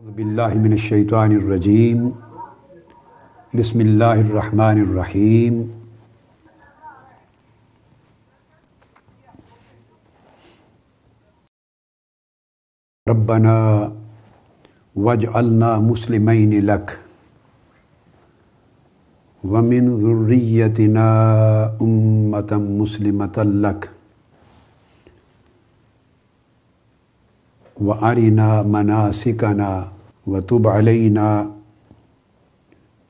اعوذ باللہ من الشیطان الرجیم بسم اللہ الرحمن الرحیم ربنا واجعلنا مسلمین لک ومن ذریتنا امة مسلمة لک وَأَرِنَا مَنَاسِكَنَا وَتُبْ عَلَيْنَا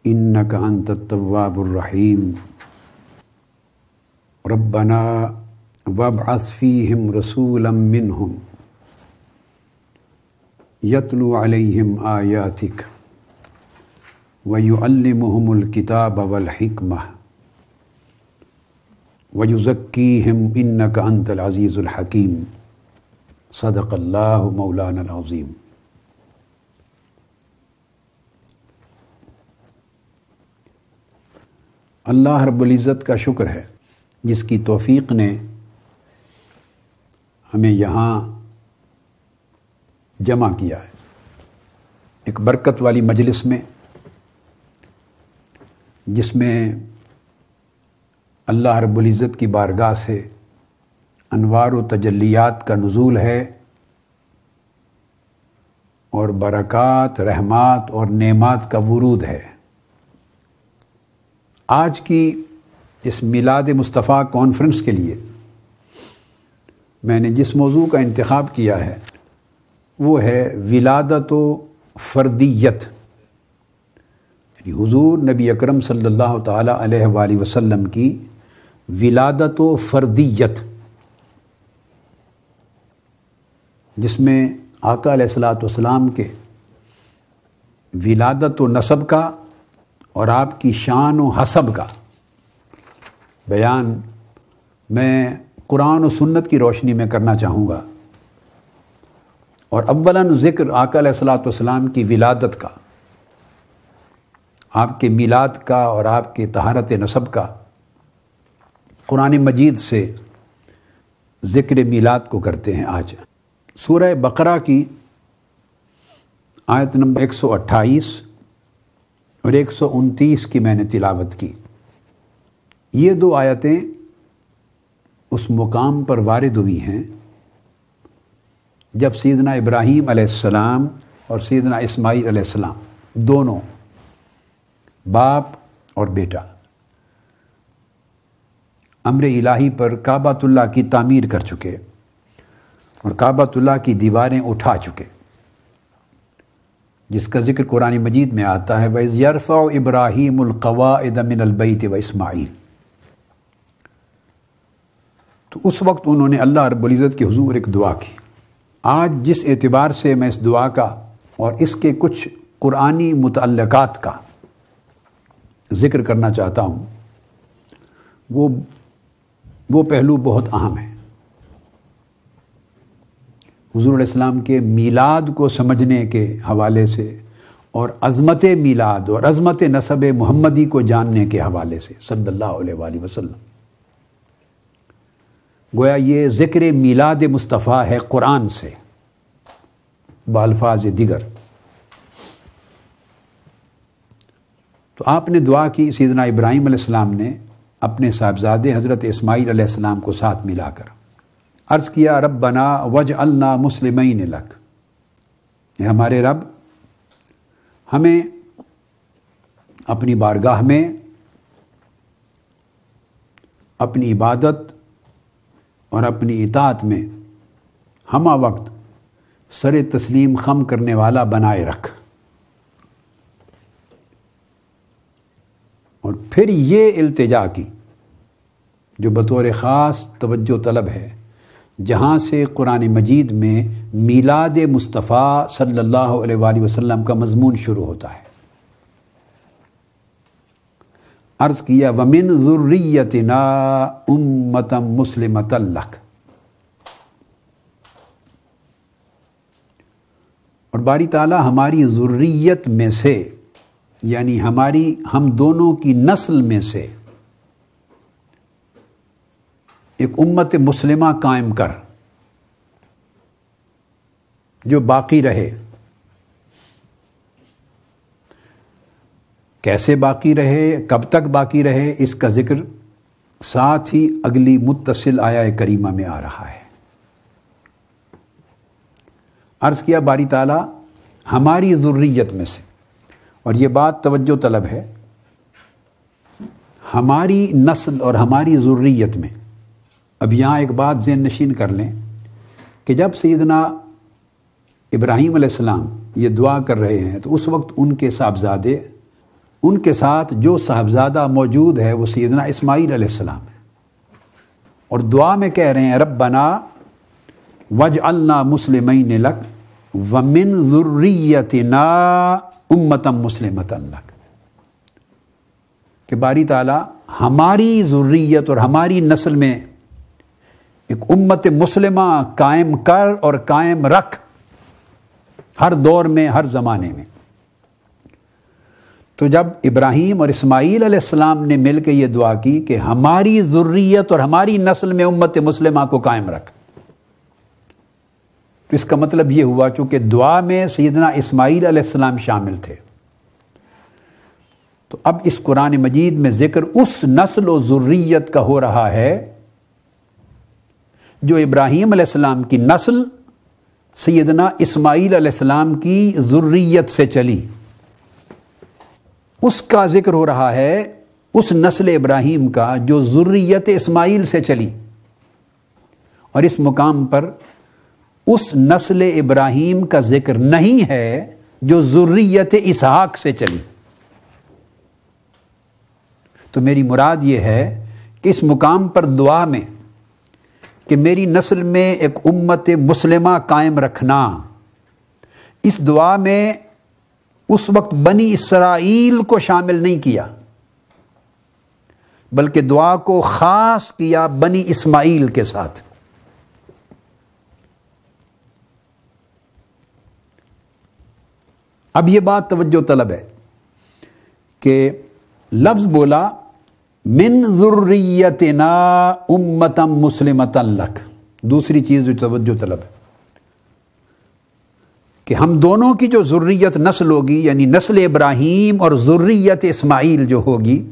إِنَّكَ أَنْتَ التَّوَّابُ الرَّحِيمُ رَبَّنَا وَابْعَثْ فِيهِمْ رَسُولًا مِّنْهُمْ يَتْلُو عَلَيْهِمْ آيَاتِكَ وَيُعَلِّمُهُمُ الْكِتَابَ وَالْحِكْمَةَ وَيُزَكِّيهِمْ إِنَّكَ أَنْتَ الْعَزِيزُ الْحَكِيمُ صدق اللہ مولانا العظیم۔ اللہ رب العزت کا شکر ہے جس کی توفیق نے ہمیں یہاں جمع کیا ہے ایک برکت والی مجلس میں، جس میں اللہ رب العزت کی بارگاہ سے انوار و تجلیات کا نزول ہے اور برکات، رحمات اور نعمات کا ورود ہے۔ آج کی اس میلاد مصطفیٰ کانفرنس کے لیے میں نے جس موضوع کا انتخاب کیا ہے وہ ہے ولادت و فردیت، یعنی حضور نبی اکرم صلی اللہ تعالی علیہ وآلہ وسلم کی ولادت و فردیت، جس میں آقا علیہ الصلاۃ والسلام کے ولادت و نسب کا اور آپ کی شان و حسب کا بیان میں قرآن و سنت کی روشنی میں کرنا چاہوں گا، اور اولاً ذکر آقا علیہ الصلاۃ والسلام کی ولادت کا، آپ کے میلاد کا اور آپ کے طہارت نسب کا قرآن مجید سے ذکر میلاد کو کرتے ہیں۔ آج سورہ بقرہ کی آیت نمبر 128 اور 129 کی میں نے تلاوت کی۔ یہ دو آیتیں اس مقام پر وارد ہوئی ہیں جب سیدنا ابراہیم علیہ السلام اور سیدنا اسماعیل علیہ السلام دونوں باپ اور بیٹا امر الہی پر کعبۃ اللہ کی تعمیر کر چکے اور کعبۃ اللہ کی دیواریں اٹھا چکے، جس کا ذکر قرآن مجید میں آتا ہے وَإِذْ يَرْفَعُ إِبْرَاهِيمُ الْقَوَاعِدَ مِنَ الْبَيْتِ وَإِسْمَاعِيلُ۔ تو اس وقت انہوں نے اللہ رب العزت کے حضور ایک دعا کی۔ آج جس اعتبار سے میں اس دعا کا اور اس کے کچھ قرآنی متعلقات کا ذکر کرنا چاہتا ہوں، وہ پہلو بہت اہم ہے۔ حضور علیہ السلام کے میلاد کو سمجھنے کے حوالے سے اور عظمت میلاد اور عظمت نسب محمدی کو جاننے کے حوالے سے صلی اللہ علیہ وآلہ وسلم، گویا یہ ذکر میلاد مصطفیٰ ہے قرآن سے بالفاظ دیگر۔ تو آپ نے دعا کی سیدنا ابراہیم علیہ السلام نے اپنے صاحبزادے حضرت اسماعیل علیہ السلام کو ساتھ ملا کر عرض کیا ربنا واجعلنا مسلمین لک، اے ہمارے رب ہمیں اپنی بارگاہ میں اپنی عبادت اور اپنی اطاعت میں ہمہ وقت سر تسلیم خم کرنے والا بنائے رکھ۔ اور پھر یہ التجا کی جو بطور خاص توجہ طلب ہے، جہاں سے قرآن مجید میں میلاد مصطفیٰ صلی اللہ علیہ وآلہ وسلم کا مضمون شروع ہوتا ہے۔ عرض کیا وَمِن ذُرِّيَّتِنَا أُمَّةً مُسْلِمَةً لَكَ، اور باری تعالیٰ ہماری ذریت میں سے، یعنی ہم دونوں کی نسل میں سے ایک امت مسلمہ قائم کر جو باقی رہے، کیسے باقی رہے، کب تک باقی رہے، اس کا ذکر ساتھ ہی اگلی متصل آیہ کریمہ میں آ رہا ہے۔ عرض کیا باری تعالیٰ ہماری ذریت میں سے، اور یہ بات توجہ طلب ہے، ہماری نسل اور ہماری ذریت میں۔ اب یہاں ایک بات ذہن نشین کر لیں کہ جب سیدنا ابراہیم علیہ السلام یہ دعا کر رہے ہیں تو اس وقت ان کے صاحبزادے، ان کے ساتھ جو صاحبزادہ موجود ہے وہ سیدنا اسماعیل علیہ السلام ہے، اور دعا میں کہہ رہے ہیں ربنا وجعلنا مسلمین لک ومن ذریتنا امۃ مسلمۃ لک، کہ باری تعالیٰ ہماری ذریت اور ہماری نسل میں ایک امت مسلمہ قائم کر اور قائم رکھ، ہر دور میں، ہر زمانے میں۔ تو جب ابراہیم اور اسماعیل علیہ السلام نے مل کے یہ دعا کی کہ ہماری ذریت اور ہماری نسل میں امت مسلمہ کو قائم رکھ، تو اس کا مطلب یہ ہوا چونکہ دعا میں سیدنا اسماعیل علیہ السلام شامل تھے، تو اب اس قرآن مجید میں ذکر اس نسل و ذریت کا ہو رہا ہے جو ابراہیم علیہ السلام کی نسل سیدنا اسماعیل علیہ السلام کی ذریت سے چلی، اس کا ذکر ہو رہا ہے، اس نسل ابراہیم کا جو ذریت اسماعیل سے چلی، اور اس مقام پر اس نسل ابراہیم کا ذکر نہیں ہے جو ذریت اسحاق سے چلی۔ تو میری مراد یہ ہے کہ اس مقام پر دعا میں کہ میری نسل میں ایک امت مسلمہ قائم رکھنا، اس دعا میں اس وقت بنی اسرائیل کو شامل نہیں کیا، بلکہ دعا کو خاص کیا بنی اسماعیل کے ساتھ۔ اب یہ بات توجہ طلب ہے کہ لفظ بولا من ذریتنا امۃ مسلمۃ لک، دوسری چیز جو توجہ طلب ہے کہ ہم دونوں کی جو ذریت نسل ہوگی، یعنی نسل ابراہیم اور ذریت اسماعیل جو ہوگی،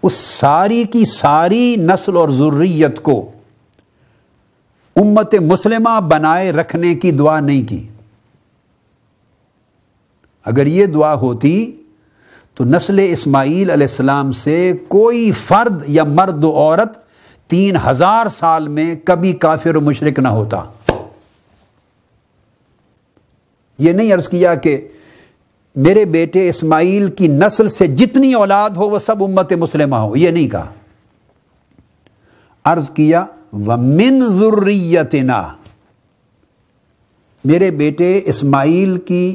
اس ساری کی ساری نسل اور ذریت کو امت مسلمہ بنائے رکھنے کی دعا نہیں کی۔ اگر یہ دعا ہوتی تو نسل اسماعیل علیہ السلام سے کوئی فرد یا مرد و عورت 3000 سال میں کبھی کافر و مشرک نہ ہوتا۔ یہ نہیں عرض کیا کہ میرے بیٹے اسماعیل کی نسل سے جتنی اولاد ہو وہ سب امت مسلمہ ہو، یہ نہیں کہا، عرض کیا وَمِن ذُرِّيَّتِنَا، میرے بیٹے اسماعیل کی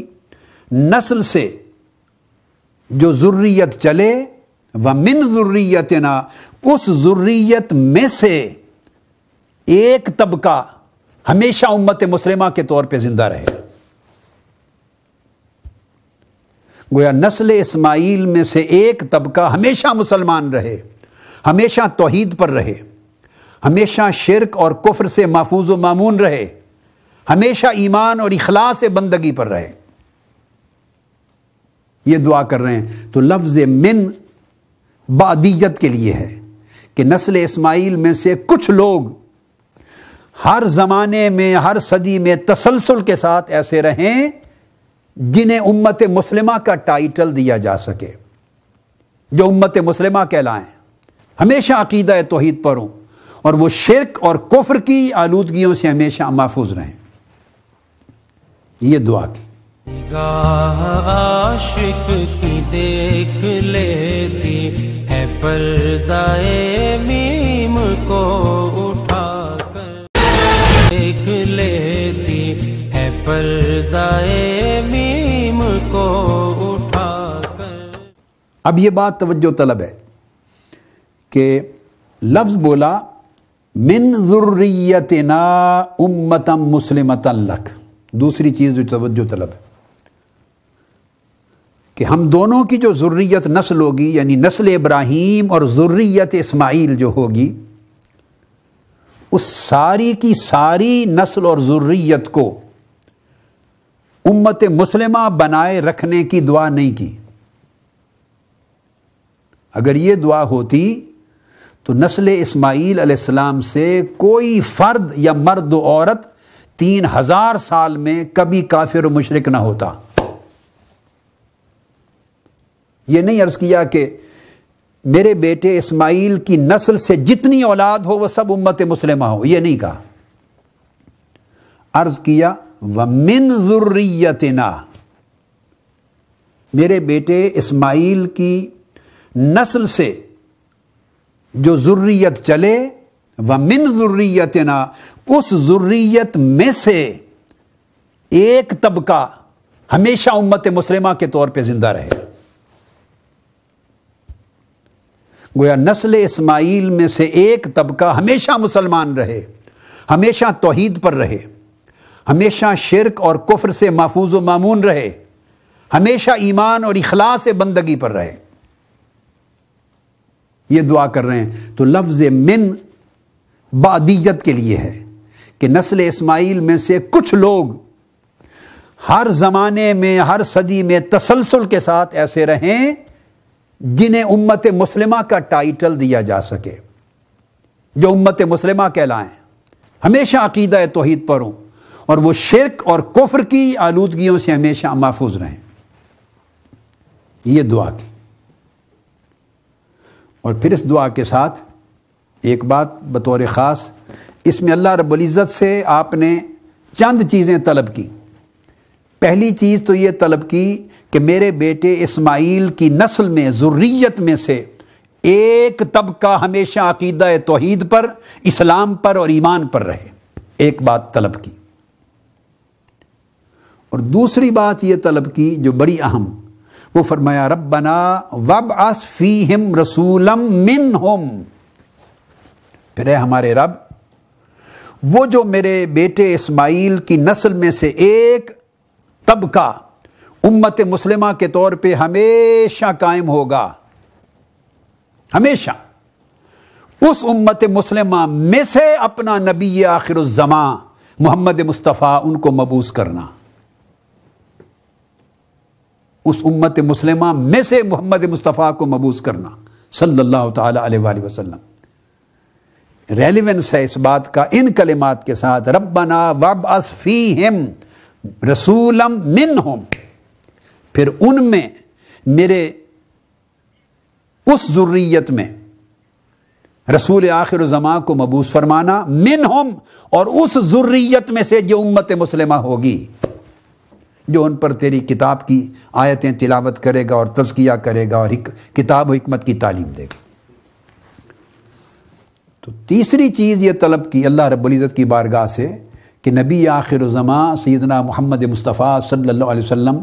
نسل سے جو ذریت چلے، وَمِن ذُرِّيَّتِنَا، اس ذریت میں سے ایک طبقہ ہمیشہ امت مسلمہ کے طور پہ زندہ رہے۔ گویا نسل اسماعیل میں سے ایک طبقہ ہمیشہ مسلمان رہے، ہمیشہ توحید پر رہے، ہمیشہ شرک اور کفر سے محفوظ و مامون رہے، ہمیشہ ایمان اور اخلاص بندگی پر رہے۔ یہ دعا کر رہے ہیں تو لفظ من بعدیت کے لیے ہے کہ نسل اسماعیل میں سے کچھ لوگ ہر زمانے میں، ہر صدی میں تسلسل کے ساتھ ایسے رہیں جنہیں امت مسلمہ کا ٹائٹل دیا جا سکے، جو امت مسلمہ کہلائیں، ہمیشہ عقیدہ توحید پر ہوں اور وہ شرک اور کفر کی آلودگیوں سے ہمیشہ محفوظ رہیں۔ یہ دعا کی نگاہ عاشق کی دیکھ لیتی ہے پردائے میم کو اٹھا کر، دیکھ لیتی ہے پردائے میم کو اٹھا کر۔ اب یہ بات توجہ طلب ہے کہ لفظ بولا من ذریتنا امۃ مسلمۃ لک، دوسری چیز جو توجہ طلب ہے کہ ہم دونوں کی جو ذریت نسل ہوگی، یعنی نسل ابراہیم اور ذریت اسماعیل جو ہوگی، اس ساری کی ساری نسل اور ذریت کو امت مسلمہ بنائے رکھنے کی دعا نہیں کی، اگر یہ دعا ہوتی تو نسل اسماعیل علیہ السلام سے کوئی فرد یا مرد و عورت 3000 سال میں کبھی کافر و مشرک نہ ہوتا. یہ نہیں عرض کیا کہ میرے بیٹے اسماعیل کی نسل سے جتنی اولاد ہو وہ سب امت مسلمہ ہو، یہ نہیں کہا. عرض کیا وَمِن ذُرِّيَّتِنَا، میرے بیٹے اسماعیل کی نسل سے جو ذریت چلے، وَمِن ذُرِّيَّتِنَا، اس ذریت میں سے ایک طبقہ ہمیشہ امت مسلمہ کے طور پہ زندہ رہے. گویا نسل اسماعیل میں سے ایک طبقہ ہمیشہ مسلمان رہے، ہمیشہ توحید پر رہے، ہمیشہ شرک اور کفر سے محفوظ و مامون رہے، ہمیشہ ایمان اور اخلاص بندگی پر رہے. یہ دعا کر رہے ہیں. تو لفظ من بعدیت کے لیے ہے کہ نسل اسماعیل میں سے کچھ لوگ ہر زمانے میں، ہر صدی میں تسلسل کے ساتھ ایسے رہیں جنہیں امت مسلمہ کا ٹائٹل دیا جا سکے، جو امت مسلمہ کہلائیں، ہمیشہ عقیدہ توحید پر ہوں اور وہ شرک اور کفر کی آلودگیوں سے ہمیشہ محفوظ رہیں. یہ دعا کی. اور پھر اس دعا کے ساتھ ایک بات بطور خاص، اس میں اللہ رب العزت سے آپ نے چند چیزیں طلب کی. پہلی چیز تو یہ طلب کی کہ میرے بیٹے اسماعیل کی نسل میں، ذریت میں سے ایک طبقہ ہمیشہ عقیدہ توحید پر، اسلام پر اور ایمان پر رہے. ایک بات طلب کی. اور دوسری بات یہ طلب کی جو بڑی اہم، وہ فرمایا ربنا وابعث فیہم رسولا منہم، پھر اے ہمارے رب وہ جو میرے بیٹے اسماعیل کی نسل میں سے ایک طبقہ امت مسلمہ کے طور پہ ہمیشہ قائم ہوگا، ہمیشہ اس امت مسلمہ میں سے اپنا نبی آخر الزمان محمد مصطفیٰ ان کو مبعوث کرنا. اس امت مسلمہ میں سے محمد مصطفیٰ کو مبعوث کرنا صلی اللہ تعالی علیہ وآلہ وسلم. ریلیونس ہے اس بات کا ان کلمات کے ساتھ، ربنا وابعث فیہم رسولا منہم، پھر ان میں میرے اس ذریت میں رسول آخر الزمان کو مبعوث فرمانا، منہم، اور اس ذریت میں سے جو امت مسلمہ ہوگی، جو ان پر تیری کتاب کی آیتیں تلاوت کرے گا اور تزکیہ کرے گا اور کتاب و حکمت کی تعلیم دے گا. تو تیسری چیز یہ طلب کی اللہ رب العزت کی بارگاہ سے کہ نبی آخر الزمان سیدنا محمد مصطفیٰ صلی اللہ علیہ وسلم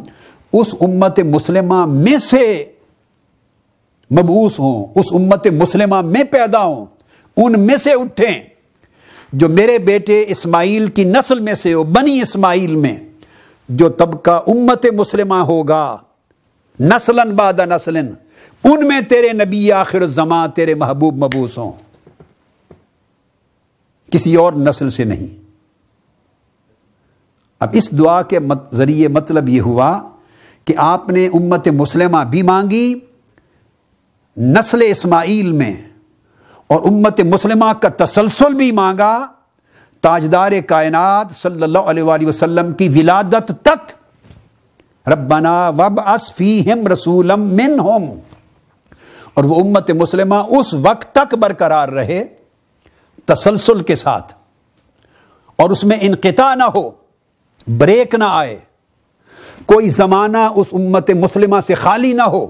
اس امت مسلمہ میں سے مبعوث ہوں، اس امت مسلمہ میں پیدا ہوں، ان میں سے اٹھیں جو میرے بیٹے اسماعیل کی نسل میں سے ہو، بنی اسماعیل میں جو طبقہ امت مسلمہ ہوگا نسلاً بعد نسلن، ان میں تیرے نبی آخر الزمان تیرے محبوب مبعوث ہوں، کسی اور نسل سے نہیں. اب اس دعا کے ذریعے مطلب یہ ہوا کہ آپ نے امت مسلمہ بھی مانگی نسل اسماعیل میں، اور امت مسلمہ کا تسلسل بھی مانگا تاجدار کائنات صلی اللہ علیہ وآلہ وسلم کی ولادت تک. ربنا وابعث فیہم رسولا منہم، اور وہ امت مسلمہ اس وقت تک برقرار رہے تسلسل کے ساتھ، اور اس میں انقطاع نہ ہو، بریک نہ آئے، کوئی زمانہ اس امت مسلمہ سے خالی نہ ہو،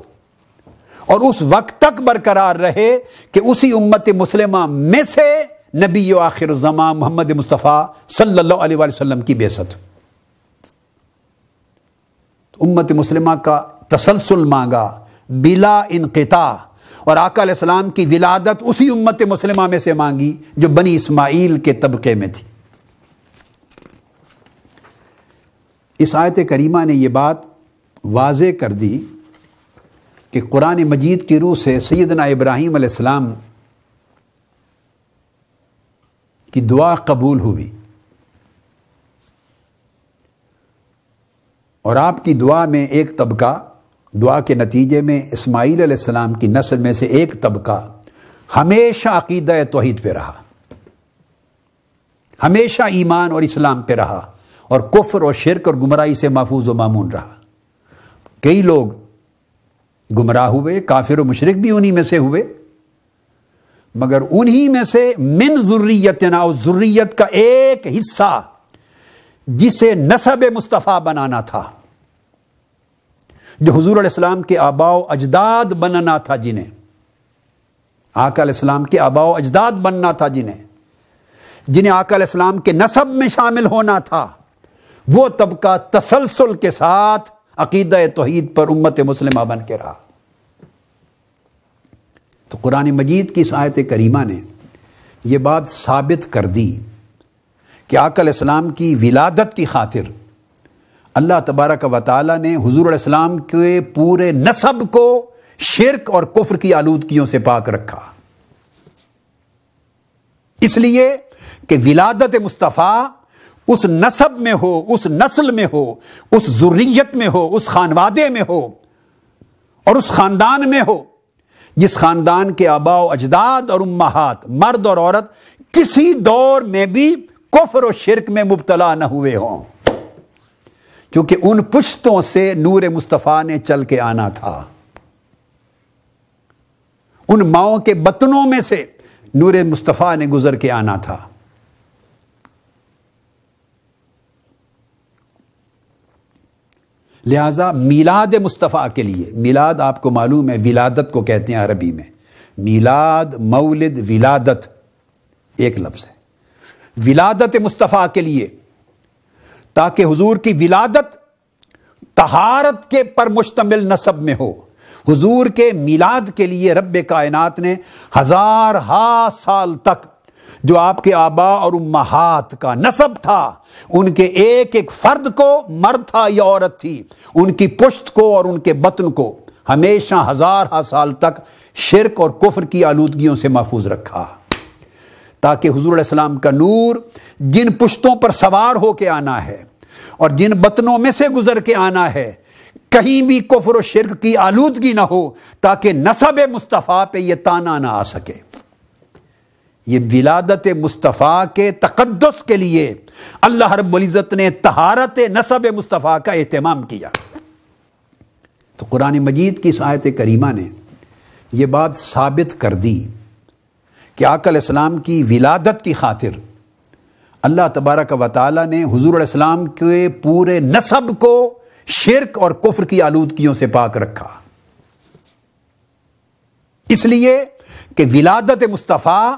اور اس وقت تک برقرار رہے کہ اسی امت مسلمہ میں سے نبی و آخر الزمان محمد مصطفیٰ صلی اللہ علیہ وآلہ وسلم کی بعثت. امت مسلمہ کا تسلسل مانگا بلا انقطاع، اور آقا علیہ السلام کی ولادت اسی امت مسلمہ میں سے مانگی جو بنی اسماعیل کے طبقے میں تھی. اس آیت کریمہ نے یہ بات واضح کر دی کہ قرآن مجید کی روح سے سیدنا ابراہیم علیہ السلام کی دعا قبول ہوئی، اور آپ کی دعا میں ایک طبقہ دعا کے نتیجے میں اسماعیل علیہ السلام کی نسل میں سے ایک طبقہ ہمیشہ عقیدہ توحید پہ رہا، ہمیشہ ایمان اور اسلام پہ رہا، اور کفر اور شرک اور گمراہی سے محفوظ و مامون رہا۔ کئی لوگ گمراہ ہوئے، کافر و مشرک بھی انہی میں سے ہوئے، مگر انہی میں سے من ذریتنا، اور ذریت کا ایک حصہ جسے نسب مصطفیٰ بنانا تھا، جو حضور علیہ السلام کے آباء و اجداد بننا تھا، جنہیں آقا علیہ السلام کے آباء و اجداد بننا تھا، جنہیں آقا علیہ السلام کے نسب میں شامل ہونا تھا، وہ طبقہ تسلسل کے ساتھ عقیدہ توحید پر امت مسلمہ بن کے رہا۔ تو قرآن مجید کی اس آیت کریمہ نے یہ بات ثابت کر دی کہ آقا علیہ السلام کی ولادت کی خاطر اللہ تبارک و تعالیٰ نے حضور علیہ السلام کے پورے نسب کو شرک اور کفر کی آلودگیوں سے پاک رکھا، اس لیے کہ ولادت مصطفیٰ اس نسب میں ہو، اس نسل میں ہو، اس ذریت میں ہو، اس خانوادے میں ہو، اور اس خاندان میں ہو جس خاندان کے آباء و اجداد اور امہات، مرد اور عورت، کسی دور میں بھی کفر و شرک میں مبتلا نہ ہوئے ہوں، کیونکہ ان پشتوں سے نور مصطفیٰ نے چل کے آنا تھا، ان ماؤں کے بطنوں میں سے نور مصطفیٰ نے گزر کے آنا تھا۔ لہذا میلاد مصطفیٰ کے لیے، میلاد آپ کو معلوم ہے ولادت کو کہتے ہیں عربی میں، میلاد، مولد، ولادت ایک لفظ ہے۔ ولادت مصطفیٰ کے لیے، تاکہ حضور کی ولادت طہارت کے پر مشتمل نسب میں ہو، حضور کے میلاد کے لیے رب کائنات نے ہزارہا سال تک جو آپ کے آباء اور امہات کا نسب تھا، ان کے ایک ایک فرد کو، مرد تھا یا عورت تھی، ان کی پشت کو اور ان کے بطن کو ہمیشہ ہزارہا سال تک شرک اور کفر کی آلودگیوں سے محفوظ رکھا، تاکہ حضور علیہ السلام کا نور جن پشتوں پر سوار ہو کے آنا ہے اور جن بطنوں میں سے گزر کے آنا ہے، کہیں بھی کفر و شرک کی آلودگی نہ ہو، تاکہ نسب مصطفیٰ پہ یہ تانا نہ آ سکے۔ یہ ولادت مصطفیٰ کے تقدس کے لیے اللہ رب العزت نے طہارت نسب مصطفیٰ کا اہتمام کیا۔ تو قرآن مجید کی اس آیت کریمہ نے یہ بات ثابت کر دی کہ آقا علیہ السلام کی ولادت کی خاطر اللہ تبارک و تعالیٰ نے حضور علیہ السلام کے پورے نسب کو شرک اور کفر کی آلودگیوں سے پاک رکھا، اس لیے کہ ولادت مصطفیٰ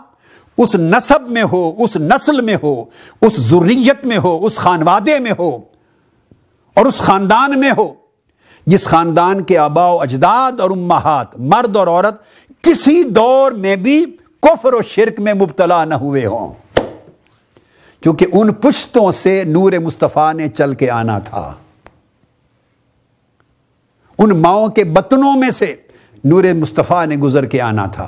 اس نسب میں ہو، اس نسل میں ہو، اس ذریت میں ہو، اس خانوادے میں ہو، اور اس خاندان میں ہو جس خاندان کے آباء و اجداد اور امہات، مرد اور عورت، کسی دور میں بھی کفر و شرک میں مبتلا نہ ہوئے ہوں، کیونکہ ان پشتوں سے نور مصطفیٰ نے چل کے آنا تھا، ان ماؤں کے بطنوں میں سے نور مصطفیٰ نے گزر کے آنا تھا۔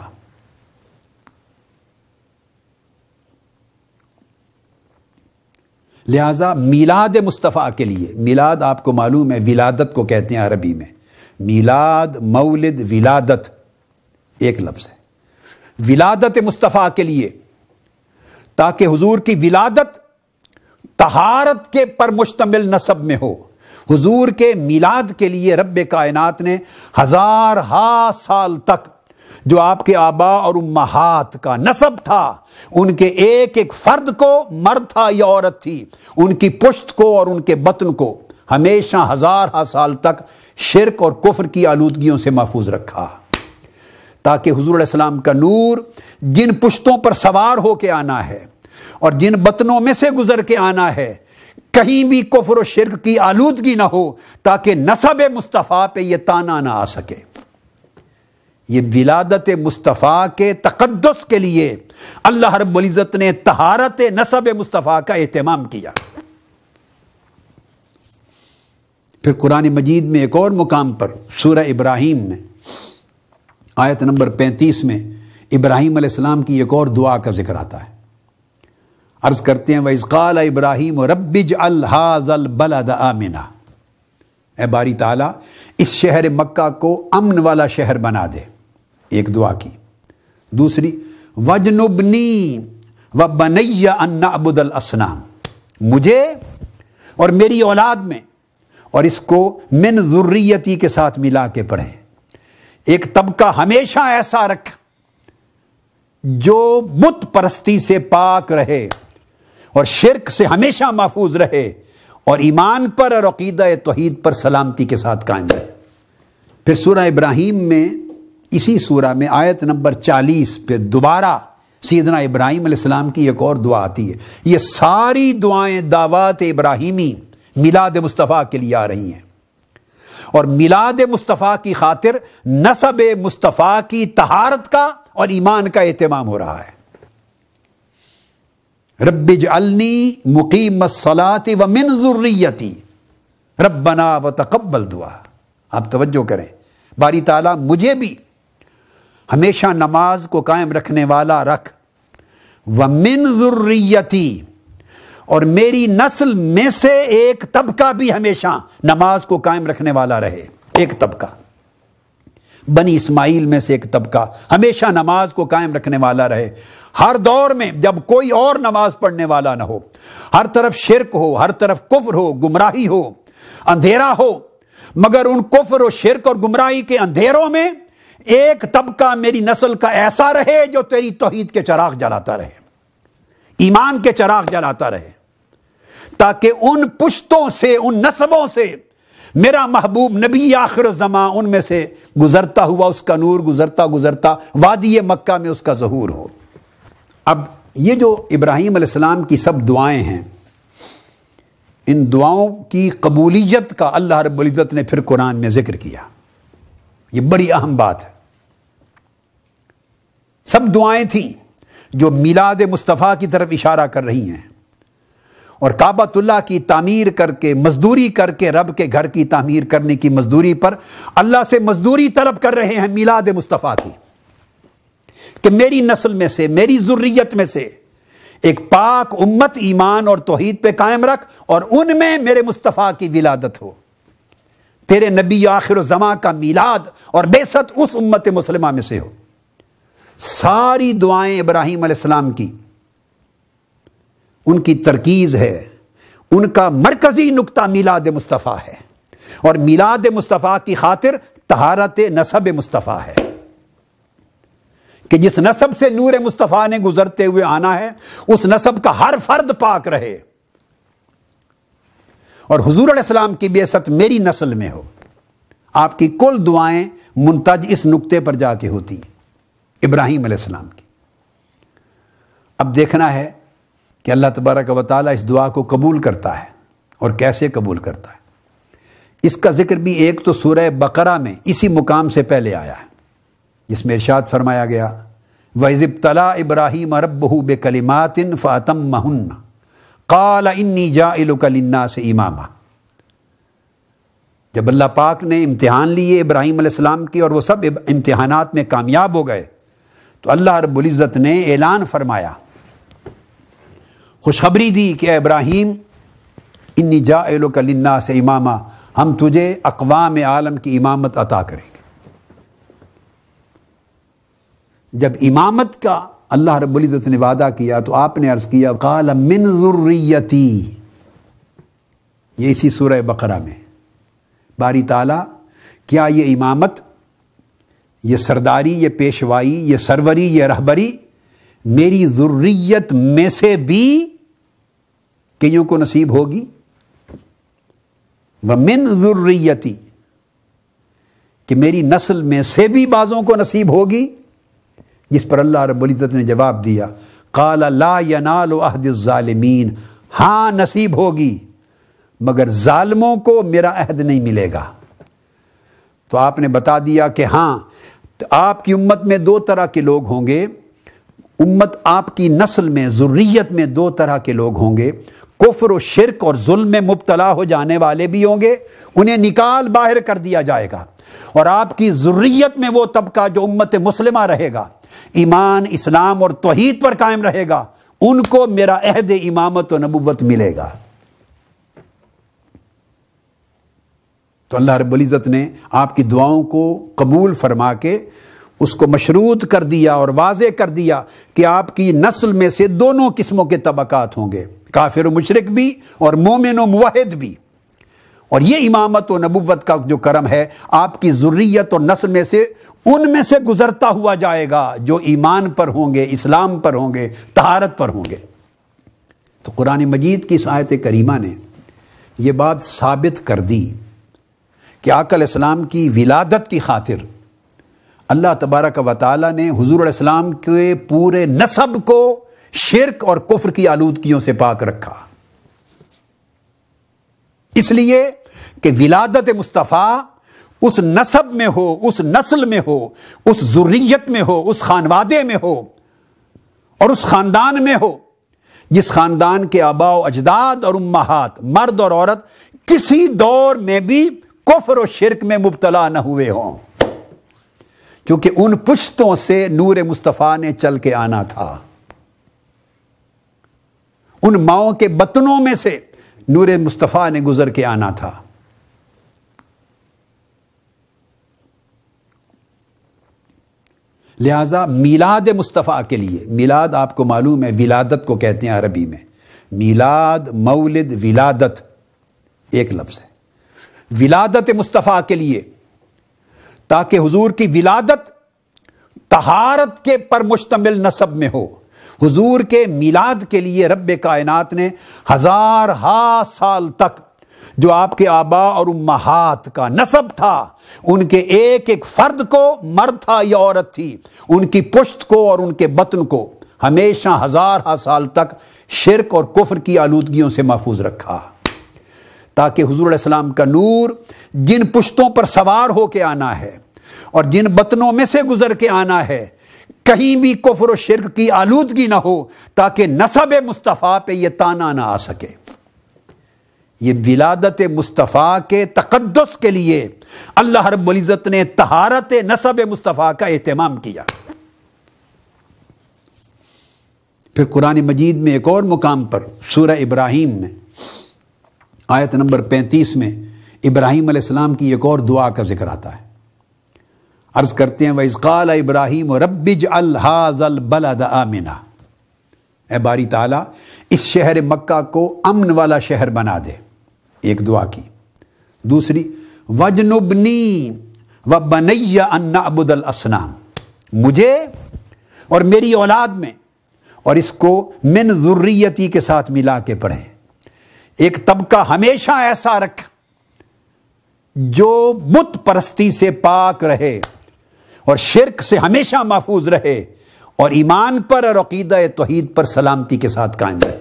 لہذا میلاد مصطفیٰ کے لیے، میلاد آپ کو معلوم ہے ولادت کو کہتے ہیں عربی میں، میلاد، مولد، ولادت ایک لفظ ہے۔ ولادت مصطفیٰ کے لیے، تاکہ حضور کی ولادت طہارت کے پر مشتمل نسب میں ہو، حضور کے میلاد کے لیے رب کائنات نے ہزارہا سال تک جو آپ کے آباء اور امہات کا نسب تھا، ان کے ایک ایک فرد کو، مرد تھا یا عورت تھی، ان کی پشت کو اور ان کے بطن کو ہمیشہ ہزارہا سال تک شرک اور کفر کی آلودگیوں سے محفوظ رکھا، تاکہ حضور علیہ السلام کا نور جن پشتوں پر سوار ہو کے آنا ہے اور جن بطنوں میں سے گزر کے آنا ہے، کہیں بھی کفر و شرک کی آلودگی نہ ہو، تاکہ نسب مصطفیٰ پہ یہ تانا نہ آ سکے۔ یہ ولادت مصطفیٰ کے تقدس کے لیے اللہ رب العزت نے طہارت نسب مصطفیٰ کا اہتمام کیا۔ پھر قرآن مجید میں ایک اور مقام پر سورہ ابراہیم میں آیت نمبر 35 میں ابراہیم علیہ السلام کی ایک اور دعا کا ذکر آتا ہے۔ عرض کرتے ہیں وَإِذْ قَالَ إِبْرَاهِيمُ رَبِّ اجْعَلْ هَٰذَا الْبَلَدَ آمِنًا، اے باری تعالیٰ اس شہر مکہ کو امن والا شہر بنا دے، ایک دعا کی۔ دوسری وجنبنی وبنی ان نعبد الاصنام، مجھے اور میری اولاد میں، اور اس کو من ذریتی کے ساتھ ملا کے پڑھیں، ایک طبقہ ہمیشہ ایسا رکھ جو بت پرستی سے پاک رہے اور شرک سے ہمیشہ محفوظ رہے اور ایمان پر اور عقیدہ توحید پر سلامتی کے ساتھ قائم رہے۔ پھر سورہ ابراہیم میں، اسی سورہ میں آیت نمبر 40 پہ دوبارہ سیدنا ابراہیم علیہ السلام کی ایک اور دعا آتی ہے۔ یہ ساری دعائیں دعوات ابراہیمی میلاد مصطفیٰ کے لیے آ رہی ہیں، اور میلاد مصطفیٰ کی خاطر نسب مصطفیٰ کی طہارت کا اور ایمان کا اہتمام ہو رہا ہے۔ رب اجعلنی مقیم الصلاۃ ومن ذریتی ربنا وتقبل دعا۔ آپ توجہ کریں، باری تعالیٰ مجھے بھی ہمیشہ نماز کو قائم رکھنے والا رکھ، ومن ذریتی، اور میری نسل میں سے ایک طبقہ بھی ہمیشہ نماز کو قائم رکھنے والا رہے، ایک طبقہ بنی اسماعیل میں سے ایک طبقہ ہمیشہ نماز کو قائم رکھنے والا رہے، ہر دور میں جب کوئی اور نماز پڑھنے والا نہ ہو، ہر طرف شرک ہو، ہر طرف کفر ہو، گمراہی ہو، اندھیرا ہو، مگر ان کفر و شرک اور گمراہی کے اندھیروں میں ایک طبقہ میری نسل کا ایسا رہے جو تیری توحید کے چراغ جلاتا رہے، ایمان کے چراغ جلاتا رہے، تاکہ ان پشتوں سے، ان نسبوں سے میرا محبوب نبی آخر الزماں ان میں سے گزرتا ہوا اس کا نور گزرتا گزرتا وادی مکہ میں اس کا ظہور ہو۔ اب یہ جو ابراہیم علیہ السلام کی سب دعائیں ہیں، ان دعاؤں کی قبولیت کا اللہ رب العزت نے پھر قرآن میں ذکر کیا۔ یہ بڑی اہم بات ہے۔ سب دعائیں تھیں جو میلاد مصطفیٰ کی طرف اشارہ کر رہی ہیں، اور کعبۃ اللہ کی تعمیر کر کے، مزدوری کر کے، رب کے گھر کی تعمیر کرنے کی مزدوری پر اللہ سے مزدوری طلب کر رہے ہیں میلاد مصطفیٰ کی، کہ میری نسل میں سے، میری ذریت میں سے ایک پاک امت ایمان اور توحید پہ قائم رکھ، اور ان میں میرے مصطفیٰ کی ولادت ہو، تیرے نبی آخر الزماں کا میلاد اور بعثت اس امت مسلمہ میں سے ہو۔ ساری دعائیں ابراہیم علیہ السلام کی، ان کی ترکیز ہے، ان کا مرکزی نقطہ میلاد مصطفیٰ ہے، اور میلاد مصطفیٰ کی خاطر طہارت نسب مصطفیٰ ہے، کہ جس نسب سے نور مصطفیٰ نے گزرتے ہوئے آنا ہے اس نسب کا ہر فرد پاک رہے، اور حضور علیہ السلام کی بعثت میری نسل میں ہو۔ آپ کی کل دعائیں منتج اس نقطے پر جا کے ہوتی ہیں، ابراہیم علیہ السلام کی۔ اب دیکھنا ہے کہ اللہ تبارک و تعالیٰ اس دعا کو قبول کرتا ہے، اور کیسے قبول کرتا ہے۔ اس کا ذکر بھی ایک تو سورہ بقرہ میں اسی مقام سے پہلے آیا ہے، جس میں ارشاد فرمایا گیا وَإِذِ ابْتَلَىٰ إِبْرَاهِيمَ رَبُّهُ بِكَلِمَاتٍ فَأَتَمَّهُنَّ قَالَ إِنِّي جَاعِلُكَ لِلنَّاسِ إِمَامًا۔ جب اللہ پاک نے امتحان لیے ابراہیم علیہ السلام کی اور وہ سب امتحانات میں کامیاب ہو گئے، تو اللہ رب العزت نے اعلان فرمایا، خوشخبری دی کہ اے ابراہیم انی جاعلک للناس اماما، ہم تجھے اقوام عالم کی امامت عطا کریں گے۔ جب امامت کا اللہ رب العزت نے وعدہ کیا تو آپ نے عرض کیا قال من ذریتی، یہ اسی سورہ بقرہ میں باری تعالیٰ کیا یہ امامت، یہ سرداری، یہ پیشوائی، یہ سروری، یہ رہبری میری ذریت میں سے بھی کئیوں کو نصیب ہوگی؟ وَمِن ذُرِّيَّتِي، کہ میری نسل میں سے بھی بعضوں کو نصیب ہوگی؟ جس پر اللہ رب العزت نے جواب دیا قَالَ لَا يَنَالُ عَهْدِ الظَّالِمِينَ، ہاں نصیب ہوگی مگر ظالموں کو میرا عہد نہیں ملے گا۔ تو آپ نے بتا دیا کہ ہاں آپ کی امت میں دو طرح کے لوگ ہوں گے، امت آپ کی نسل میں ذریت میں دو طرح کے لوگ ہوں گے، کفر و شرک اور ظلم میں مبتلا ہو جانے والے بھی ہوں گے، انہیں نکال باہر کر دیا جائے گا، اور آپ کی ذریت میں وہ طبقہ جو امت مسلمہ رہے گا، ایمان، اسلام اور توحید پر قائم رہے گا، ان کو میرا عہد امامت و نبوت ملے گا۔ تو اللہ رب العزت نے آپ کی دعاؤں کو قبول فرما کے اس کو مشروط کر دیا اور واضح کر دیا کہ آپ کی نسل میں سے دونوں قسموں کے طبقات ہوں گے، کافر و مشرک بھی اور مومن و موحد بھی۔ اور یہ امامت و نبوت کا جو کرم ہے آپ کی ذریت اور نسل میں سے ان میں سے گزرتا ہوا جائے گا جو ایمان پر ہوں گے، اسلام پر ہوں گے، طہارت پر ہوں گے۔ تو قرآن مجید کی اس آیت کریمہ نے یہ بات ثابت کر دی کہ آقا علیہ السلام کی ولادت کی خاطر اللہ تبارک و تعالیٰ نے حضور علیہ السلام کے پورے نسب کو شرک اور کفر کی آلودگیوں سے پاک رکھا، اس لیے کہ ولادت مصطفیٰ اس نسب میں ہو، اس نسل میں ہو، اس ذریت میں ہو، اس خانوادے میں ہو اور اس خاندان میں ہو جس خاندان کے آباء و اجداد اور امہات، مرد اور عورت، کسی دور میں بھی کفر و شرک میں مبتلا نہ ہوئے ہوں، کیونکہ ان پشتوں سے نور مصطفیٰ نے چل کے آنا تھا، ان ماؤں کے بطنوں میں سے نور مصطفیٰ نے گزر کے آنا تھا۔ لہذا میلاد مصطفیٰ کے لیے، میلاد آپ کو معلوم ہے ولادت کو کہتے ہیں عربی میں، میلاد، مولد، ولادت ایک لفظ ہے۔ ولادت مصطفیٰ کے لیے تاکہ حضور کی ولادت طہارت کے پر مشتمل نسب میں ہو، حضور کے میلاد کے لیے رب کائنات نے ہزارہا سال تک جو آپ کے آباء اور امہات کا نسب تھا، ان کے ایک ایک فرد کو، مرد تھا یا عورت تھی، ان کی پشت کو اور ان کے بطن کو ہمیشہ ہزارہا سال تک شرک اور کفر کی آلودگیوں سے محفوظ رکھا، تاکہ حضور علیہ السلام کا نور جن پشتوں پر سوار ہو کے آنا ہے اور جن بطنوں میں سے گزر کے آنا ہے، کہیں بھی کفر و شرک کی آلودگی نہ ہو، تاکہ نسب مصطفیٰ پہ یہ تانا نہ آ سکے۔ یہ ولادت مصطفیٰ کے تقدس کے لیے اللہ رب العزت نے طہارت نسب مصطفیٰ کا اہتمام کیا۔ پھر قرآن مجید میں ایک اور مقام پر سورہ ابراہیم میں آیت نمبر 35 میں ابراہیم علیہ السلام کی ایک اور دعا کا ذکر آتا ہے۔ عرض کرتے ہیں وَإِذْ قَالَ إِبْرَاهِيمُ رَبِّ اجْعَلْ هَٰذَا الْبَلَدَ آمِنًا، اے باری تعالیٰ اس شہر مکہ کو امن والا شہر بنا دے، ایک دعا کی۔ دوسری وَاجْنُبْنِي وَبَنِيَّ أَن نَّعْبُدَ الْأَصْنَامَ، مجھے اور میری اولاد میں، اور اس کو من ذریتی کے ساتھ ملا کے پڑھیں، ایک طبقہ ہمیشہ ایسا رکھ جو بت پرستی سے پاک رہے اور شرک سے ہمیشہ محفوظ رہے اور ایمان پر اور عقیدہ توحید پر سلامتی کے ساتھ قائم رہے۔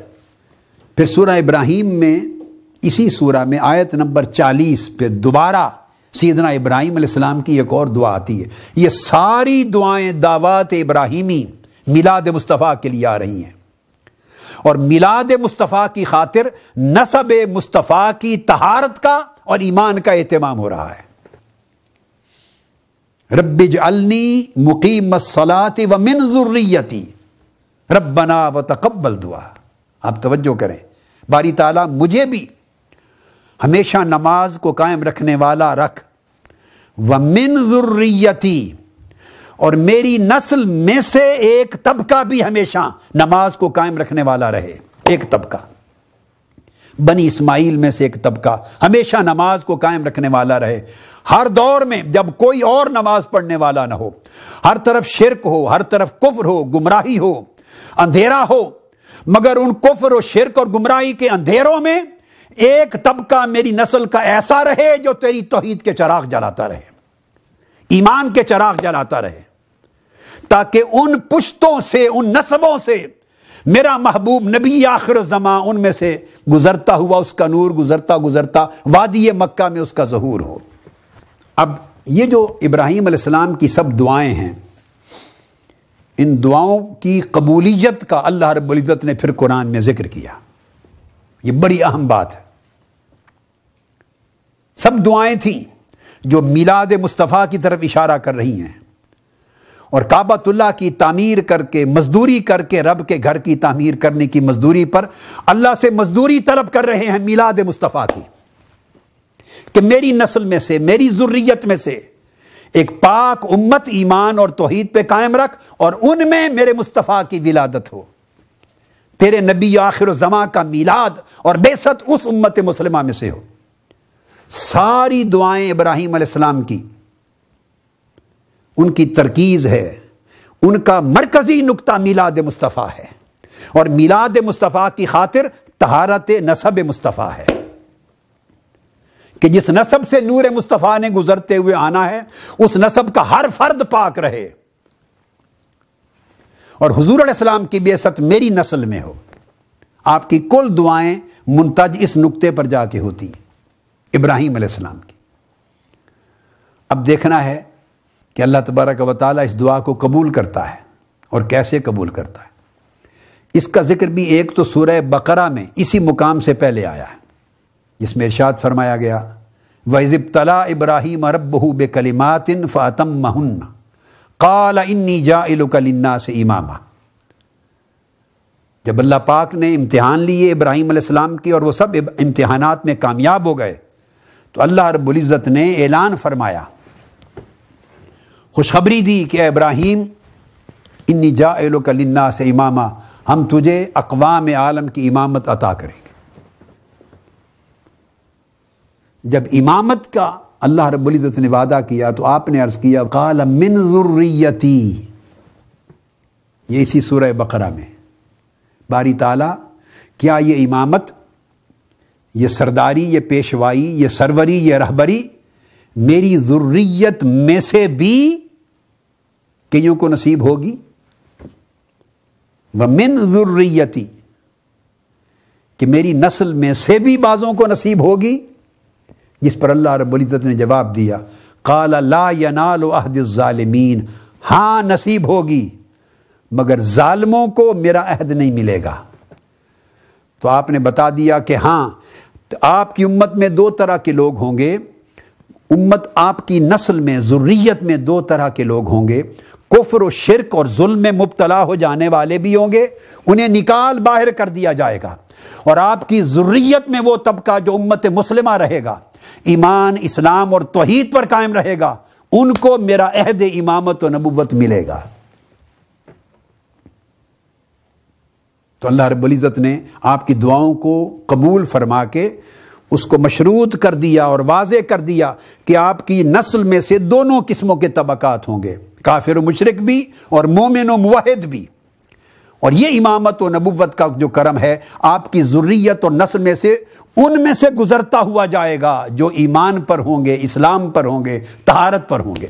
پھر سورہ ابراہیم میں، اسی سورہ میں آیت نمبر 40 پہ دوبارہ سیدنا ابراہیم علیہ السلام کی ایک اور دعا آتی ہے۔ یہ ساری دعائیں دعوات ابراہیمی میلاد مصطفیٰ کے لیے آ رہی ہیں، اور میلاد مصطفیٰ کی خاطر نسب مصطفیٰ کی طہارت کا اور ایمان کا اہتمام ہو رہا ہے۔ رب اجعلنی مقیم الصلاۃ ومن ذریتی ربنا وتقبل دعا۔ آپ توجہ کریں، باری تعالیٰ مجھے بھی ہمیشہ نماز کو قائم رکھنے والا رکھ، ومن ذریتی، اور میری نسل میں سے ایک طبقہ بھی ہمیشہ نماز کو قائم رکھنے والا رہے، ایک طبقہ بنی اسماعیل میں سے ایک طبقہ ہمیشہ نماز کو قائم رکھنے والا رہے، ہر دور میں جب کوئی اور نماز پڑھنے والا نہ ہو، ہر طرف شرک ہو، ہر طرف کفر ہو، گمراہی ہو، اندھیرا ہو، مگر ان کفر و شرک اور گمراہی کے اندھیروں میں ایک طبقہ میری نسل کا ایسا رہے جو تیری توحید کے چراغ جلاتا رہے، ایمان کے چراغ جلاتا رہے، تاکہ ان پشتوں سے، ان نسبوں سے میرا محبوب نبی آخر الزمان ان میں سے گزرتا ہوا اس کا نور گزرتا گزرتا وادی مکہ میں اس کا ظہور ہو۔ اب یہ جو ابراہیم علیہ السلام کی سب دعائیں ہیں، ان دعاؤں کی قبولیت کا اللہ رب العزت نے پھر قرآن میں ذکر کیا۔ یہ بڑی اہم بات ہے۔ سب دعائیں تھیں جو میلاد مصطفیٰ کی طرف اشارہ کر رہی ہیں، اور کعبۃ اللہ کی تعمیر کر کے، مزدوری کر کے، رب کے گھر کی تعمیر کرنے کی مزدوری پر اللہ سے مزدوری طلب کر رہے ہیں میلاد مصطفیٰ کی، کہ میری نسل میں سے، میری ذریت میں سے ایک پاک امت ایمان اور توحید پہ قائم رکھ، اور ان میں میرے مصطفیٰ کی ولادت ہو، تیرے نبی آخر الزمان کا میلاد اور بعثت اس امت مسلمہ میں سے ہو۔ ساری دعائیں ابراہیم علیہ السلام کی، ان کی ترکیز ہے، ان کا مرکزی نقطہ میلاد مصطفیٰ ہے، اور میلاد مصطفیٰ کی خاطر طہارت نسب مصطفیٰ ہے کہ جس نسب سے نور مصطفیٰ نے گزرتے ہوئے آنا ہے اس نسب کا ہر فرد پاک رہے، اور حضور علیہ السلام کی بعثت میری نسل میں ہو۔ آپ کی کل دعائیں منتج اس نقطے پر جا کے ہوتی ہیں، ابراہیم علیہ السلام کی۔ اب دیکھنا ہے کہ اللہ تبارک و تعالیٰ اس دعا کو قبول کرتا ہے، اور کیسے قبول کرتا ہے۔ اس کا ذکر بھی ایک تو سورہ بقرہ میں اسی مقام سے پہلے آیا ہے، جس میں ارشاد فرمایا گیا وَإِذِ ابْتَلَىٰ إِبْرَاهِيمَ رَبُّهُ بِكَلِمَاتٍ فَأَتَمَّهُنَّ قَالَ إِنِّي جَاعِلُكَ لِلنَّاسِ إِمَامًا۔ جب اللہ پاک نے امتحان لیے ابراہیم علیہ السلام کی اور وہ سب امتحانات میں کامیاب ہو گئے، تو اللہ رب العزت نے اعلان فرمایا، خوشخبری دی کہ اے ابراہیم انی جاعلک للناس اماما، ہم تجھے اقوام عالم کی امامت عطا کریں گے۔ جب امامت کا اللہ رب العزت نے وعدہ کیا تو آپ نے عرض کیا قال من ذریتی، یہ اسی سورہ بقرہ میں باری تعالیٰ کیا یہ امامت، یہ سرداری، یہ پیشوائی، یہ سروری، یہ رہبری میری ذریت میں سے بھی کئیوں کو نصیب ہوگی؟ وَمِن ذُرِّيَّتِي، کہ میری نسل میں سے بھی بعضوں کو نصیب ہوگی؟ جس پر اللہ رب العزت نے جواب دیا قال لا ينال عہد الظالمین، ہاں نصیب ہوگی مگر ظالموں کو میرا عہد نہیں ملے گا۔ تو آپ نے بتا دیا کہ ہاں آپ کی امت میں دو طرح کے لوگ ہوں گے، امت آپ کی نسل میں ذریت میں دو طرح کے لوگ ہوں گے، کفر و شرک اور ظلم میں مبتلا ہو جانے والے بھی ہوں گے، انہیں نکال باہر کر دیا جائے گا، اور آپ کی ذریت میں وہ طبقہ جو امت مسلمہ رہے گا، ایمان اسلام اور توحید پر قائم رہے گا، ان کو میرا عہد امامت و نبوت ملے گا۔ تو اللہ رب العزت نے آپ کی دعاؤں کو قبول فرما کے اس کو مشروط کر دیا اور واضح کر دیا کہ آپ کی نسل میں سے دونوں قسموں کے طبقات ہوں گے، کافر و مشرک بھی اور مومن و موحد بھی، اور یہ امامت و نبوت کا جو کرم ہے آپ کی ذریت اور نسل میں سے ان میں سے گزرتا ہوا جائے گا جو ایمان پر ہوں گے، اسلام پر ہوں گے، طہارت پر ہوں گے۔